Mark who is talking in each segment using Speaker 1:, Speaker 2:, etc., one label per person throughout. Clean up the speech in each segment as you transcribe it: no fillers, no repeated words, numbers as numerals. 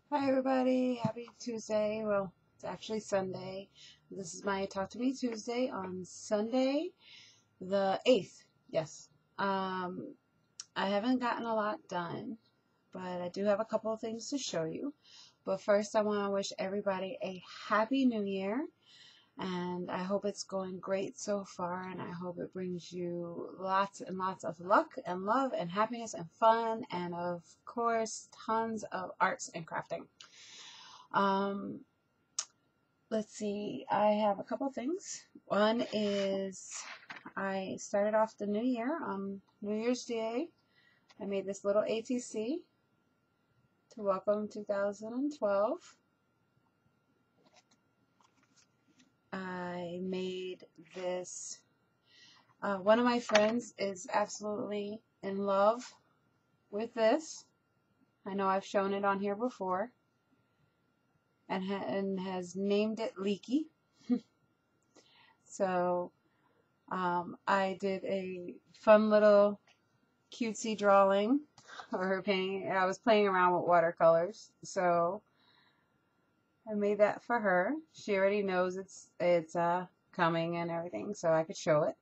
Speaker 1: Hi everybody, happy Tuesday. Well, it's actually Sunday. This is my Talk to Me Tuesday on Sunday, the 8th. Yes. Um, I haven't gotten a lot done, but I do have a couple of things to show you. But first, I want to wish everybody a happy new year, and I hope it's going great so far, and I hope it brings you lots and lots of luck and love and happiness and fun, and of course, tons of arts and crafting. Um, let's see, I have a couple things. One is I started off the new year on New Year's Day. I made this little ATC to welcome 2012. I made this. One of my friends is absolutely in love with this. I know I've shown it on here before and has named it Leaky. So I did a fun little cutesy drawing or her painting. I was playing around with watercolors, so I made that for her. She already knows it's coming and everything, so I could show it.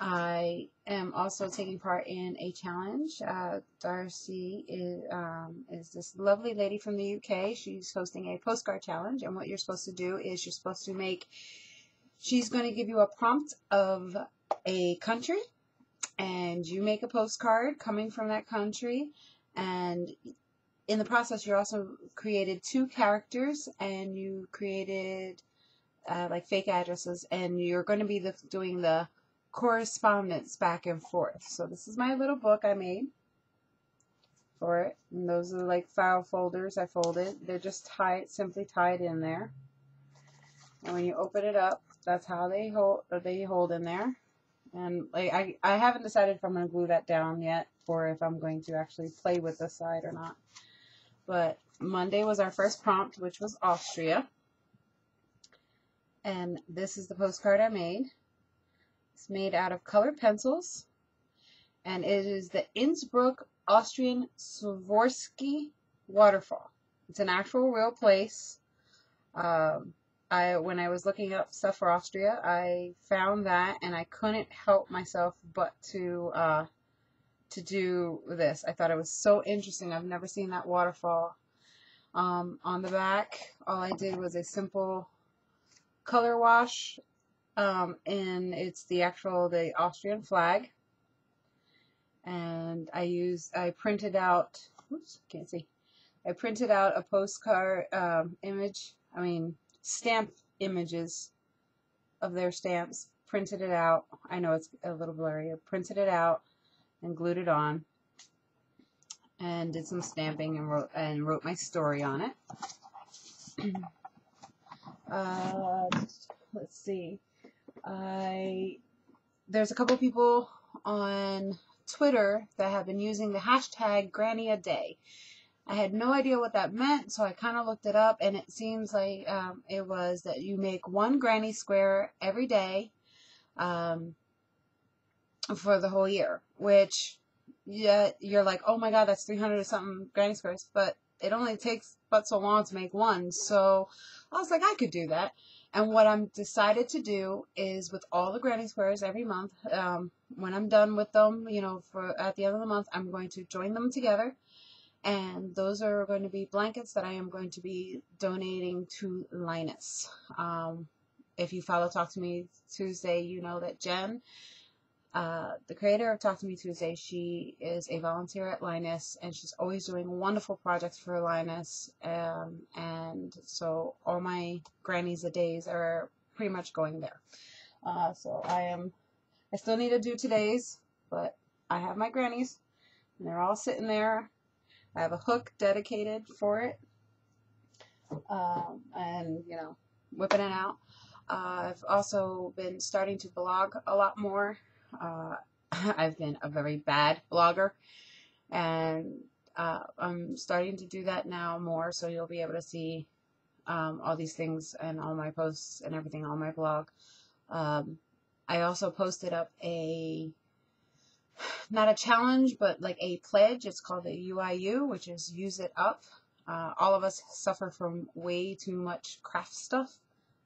Speaker 1: I am also taking part in a challenge. Darcy is this lovely lady from the UK. She's hosting a postcard challenge, and what you're supposed to do is you're supposed to make. She's going to give you a prompt of a country, and you make a postcard coming from that country, and in the process you also created two characters, and you created like fake addresses, and you're going to be doing the correspondence back and forth. So this is my little book I made for it, and those are like file folders I folded. They're just simply tied in there, and when you open it up, that's how they hold in there. And like I haven't decided if I'm going to glue that down yet or if I'm going to actually play with the side or not. But Monday was our first prompt, which was Austria. And this is the postcard I made. It's made out of colored pencils. And it is the Innsbruck Austrian Swarovski waterfall. It's an actual real place. When I was looking up stuff for Austria, I found that, and I couldn't help myself but to do this. I thought it was so interesting. I've never seen that waterfall. On the back, all I did was a simple color wash, and it's the Austrian flag. And I printed out, oops, can't see. I printed out a postcard stamp images of their stamps, printed it out. I know it's a little blurry. I printed it out and glued it on, and did some stamping and wrote my story on it. Let's see. There's a couple people on Twitter that have been using the hashtag Granny a Day. I had no idea what that meant, so I kind of looked it up, and it seems like it was that you make one granny square every day for the whole year, which you're like, oh my god, that's 300 or something granny squares, but it only takes but so long to make one. So I was like, I could do that. And what I'm decided to do is with all the granny squares every month, when I'm done with them, for at the end of the month, I'm going to join them together. And those are going to be blankets that I am going to be donating to Linus. If you follow Talk to Me Tuesday, you know that Jen, the creator of Talk to Me Tuesday, she is a volunteer at Linus, and she's always doing wonderful projects for Linus. And so all my Grannies a Days are pretty much going there. So I still need to do today's, but I have my Grannies, and they're all sitting there. I have a hook dedicated for it, and whipping it out. I've also been starting to blog a lot more. I've been a very bad blogger, and I'm starting to do that now more, so you'll be able to see all these things and all my posts and everything on my blog. I also posted up a not a challenge, but like a pledge. It's called the UIU, which is use it up. All of us suffer from way too much craft stuff.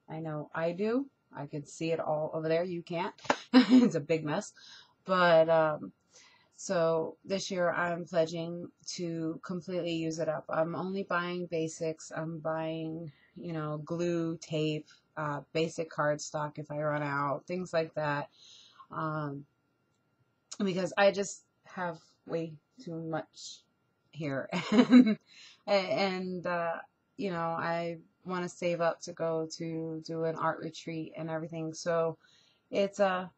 Speaker 1: I know I do. I can see it all over there. You can't. It's a big mess. But so this year I'm pledging to completely use it up. I'm only buying basics. I'm buying, you know, glue, tape, basic cardstock if I run out, things like that. Um, because I just have way too much here. And you know, I want to save up to go to do an art retreat and everything. So it's a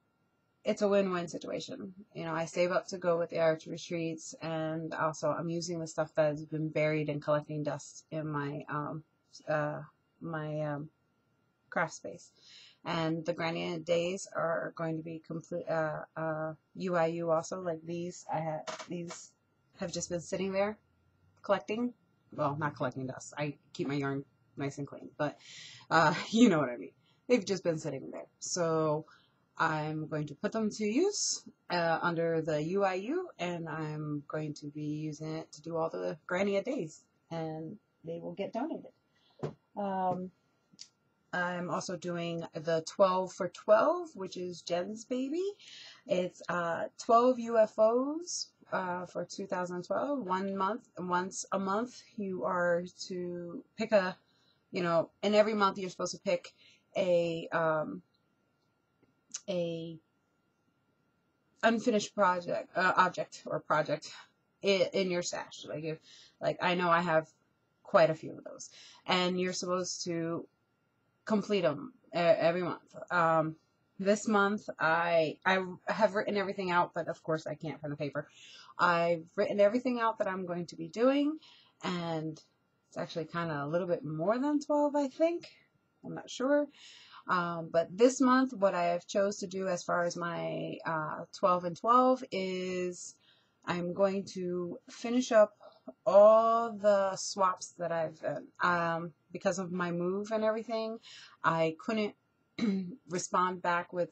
Speaker 1: win-win situation. You know, I save up to go with the art retreats, and also I'm using the stuff that has been buried and collecting dust in uh, my craft space. And the Granny days are going to be complete UIU also. Like these, these have just been sitting there collecting. Well, not collecting dust. I keep my yarn nice and clean, but you know what I mean. They've just been sitting there. So I'm going to put them to use under the UIU, and I'm going to be using it to do all the Granny days, and they will get donated. I'm also doing the 12 for 12, which is Jen's baby. It's 12 UFOs for 2012. 1 month, once a month, you are to pick a, you know, and every month you're supposed to pick a unfinished object in your stash. Like if, like I know I have quite a few of those, and you're supposed to complete them every month. This month I have written everything out, but of course I can't from the paper. I've written everything out that I'm going to be doing, and it's actually kind of a little bit more than 12, I think. I'm not sure. But this month, what I have chose to do as far as my 12 and 12 is I'm going to finish up all the swaps that I've done. Because of my move and everything, I couldn't respond back with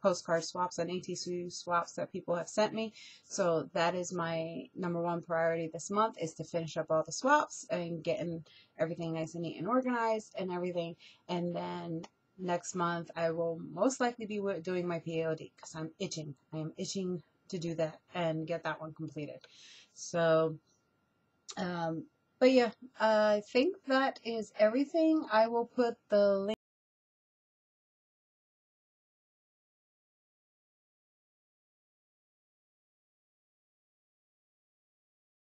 Speaker 1: postcard swaps and ATC swaps that people have sent me. So that is my #1 priority this month, is to finish up all the swaps and getting everything nice and neat and organized and everything. And then next month I will most likely be doing my POD because I'm itching. I am itching to do that and get that one completed. So but yeah, I think that is everything. I will put the link